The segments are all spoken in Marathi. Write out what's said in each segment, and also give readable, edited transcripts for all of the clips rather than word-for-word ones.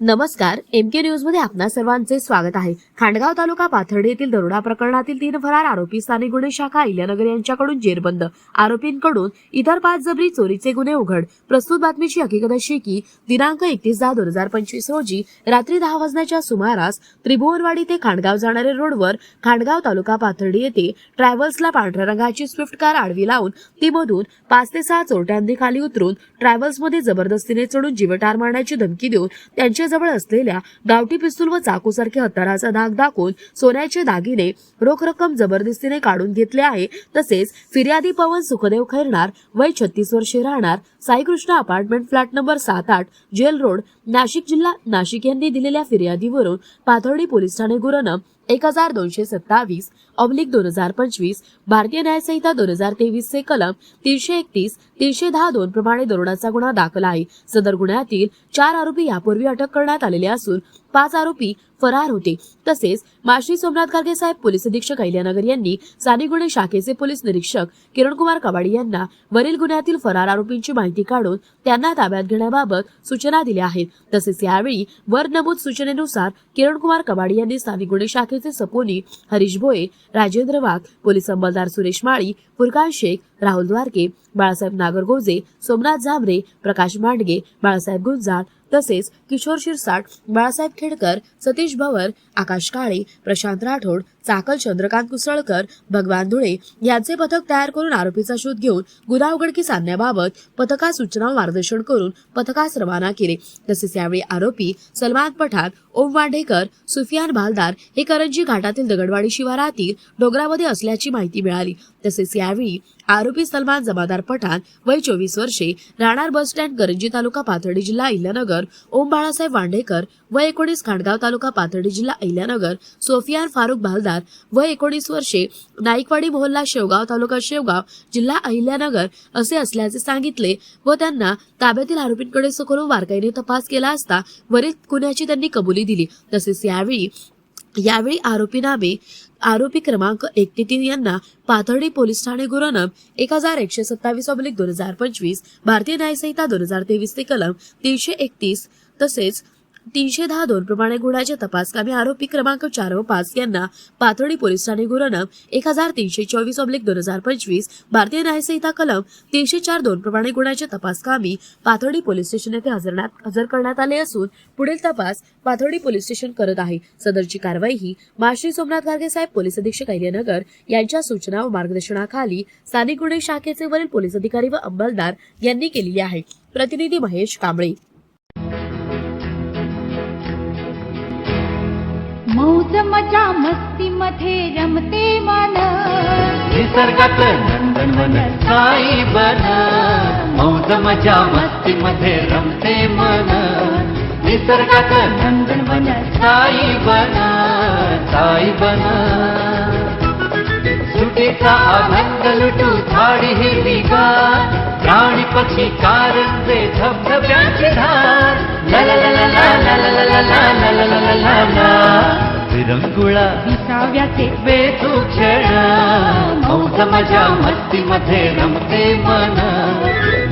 नमस्कार, एमके न्यूज मध्ये आपणा सर्वांचे स्वागत आहे। खांडगाव तालुका पाथर्डी येथील दरोडा प्रकरणातील 3 फरार आरोपी स्थानिक गुन्हे शाखा अहिल्यानगर यांच्याकडून जेरबंद, आरोपींकडून इतर 5 जबरी चोरीचे गुन्हे उघड। प्रस्तुत बातमीची हकीकत अशी की दिनांक 31/10/2025 रोजी रात्री 10 वाजण्याच्या सुमारास त्रिभुवनवाडी ते खांडगाव जाणाऱ्या रोडवर खांडगाव तालुका पाथर्डी येथे ट्रॅव्हल्सला पांढऱ्या रंगाची स्विफ्ट कार आडवी लावून ती मधून 5 ते 6 चोरट्यांनी खाली उतरून ट्रॅव्हल्समध्ये जबरदस्तीने चढून जीवठार मारण्याची धमकी देऊन त्यांच्या जवळ असलेल्या गावठी पिस्तूल व चाकूसारखे हत्याराचा धाक दाखवून सोन्याचे दागिने, रोख रक्कम जबरदस्तीने काढून घेतले आहे। तसेच फिर्यादी पवन सुखदेव खैरनार, वय 36 वर्षे, राहणार Saikrishna apartment, flat number 7-8, jail road, Nashik, जिल्हा नाशिक यांनी दिलेल्या फिर्यादीवरून पाथर्डी पोलीस ठाणे गुन्हा 1227/2025 भारतीय न्याय संहिता 2023 चे कलम 331, 310-2 प्रमाणे दरोड्याचा गुन्हा दाखल आहे। सदर गुन्ह्यातील 4 आरोपी यापूर्वी अटक करण्यात आलेले असून 5 आरोपी फरार होते। तसेच माश्री सोमनाथ गार्गे साहेब पोलीस अधीक्षक अहिल्यानगर यांनी स्थानिक गुन्हे शाखेचे पोलीस निरीक्षक किरणकुमार कबाडी यांना वरील गुन्ह्यातील फरार आरोपींची माहिती काढून त्यांना ताब्यात घेण्याबाबत सूचना दिल्या आहेत। तसेच यावेळी वर नमूद सूचनेनुसार किरणकुमार कबाडी यांनी स्थानिक गुन्हे शाखेचे सपोनी हरीश भोये, राजेंद्र वाघ, पोलीस अंमलदार सुरेश माळी, फुरकान शेख, राहुल द्वारके, बाळासाहेब नागरगोजे, सोमनाथ झांबरे, प्रकाश मांडगे, बाळासाहेब गुंजाळ, तसेच किशोर शिरसाट, बाळासाहेब खेडकर, सतीश भवर, आकाश काळे, प्रशांत राठोड, चाकल चंद्रकांत कुसळकर, भगवान धुळे यांचे पथक तयार करून आरोपीचा शोध घेऊन गुन्हा उघडकीस आणण्याबाबत पथकास सूचना व मार्गदर्शन करून पथकास रवाना केले। तसेच यावेळी आरोपी सलमान पठाण, ओम वांढेकर, सुफियान भालदार हे करंजी घाटातील दगडवाडी शिवारातील डोंगरामध्ये असल्याची माहिती मिळाली। तसेच यावेळी आरोपी सलमान जमादार पठाण, वय 24 वर्षे, राहणार बस स्टँड, करंजी, तालुका पाथर्डी, जिल्हा अहिल्यानगर, ओम बाळासाहेब वांढेकर, वय 19, खांडगाव तालुका पाथर्डी, जिल्हा अहिल्यानगर, सोफियान फारुक भालदार, वय 19 वर्षे, नाईकवाडी मोहल्ला, शेवगाव, तालुका शेवगाव, जिल्हा अहिल्यानगर असे असल्याचे सांगितले व त्यांना ताब्यातील आरोपींकडे सखोल बारकाईने तपास केला असता वरील गुन्ह्याची त्यांनी कबुली दिली। तसेच यावेळी आरोपी क्रमांक 1 ते 3 यांना पाथर्डी पोलीस ठाणे गुन्हा 1127/2025 भारतीय न्याय संहिता 2023 ते कलम 331 तसेच 310-2 प्रमाणे गुन्ह्याचे तपासकामी आरोपी क्रमांक 4 व 5 यांना पाथर्डी पोलीस ठाणे गुन्हा 1324/2025 भारतीय न्याय संहिता कलम 304-2 प्रमाणे गुन्ह्याचे तपासकामी पाथर्डी पोलीस स्टेशन येथे हजर करण्यात आले असून पुढील तपास पाथर्डी पोलीस स्टेशन करत आहे। सदरची कारवाई ही माश्री सोमनाथ गार्गे साहेब पोलीस अधीक्षक अहिल्यानगर यांच्या सूचना व मार्गदर्शनाखाली स्थानिक गुन्हे शाखेचे वरील पोलीस अधिकारी व अंमलदार यांनी केलेली आहे। प्रतिनिधी महेश कांबळे। मौज मजा मस्ती मध्ये रमते मन, निसर्गात नंदनवन साई बन। मौज मजा मस्ती मध्ये रमते मन, निसर्गात नंदनवन साई बन, साई बन। सुटीचा आनंद लुटू झाडी हिरवीगार, प्राणी पक्षी कारंजे धबधब्याची धार, ला ला ला ला ला ला ला ला ला ला ला ला ला। विरंगुळा विसाव्याचे वेचू क्षण, मौज मजा मस्ती मध्ये रमते मन,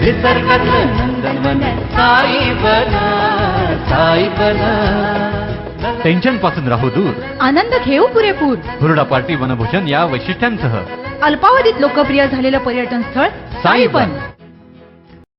निसर्गातलं नंदनवन साई बन, साई बन। टेन्शन पासून राहू दूर, आनंद घेऊ पुरेपूर, हुरडा पार्टी वनभोजन या वैशिष्ट्यांसह अल्पावधीत लोकप्रिय झालेलं पर्यटन स्थळ साईबन।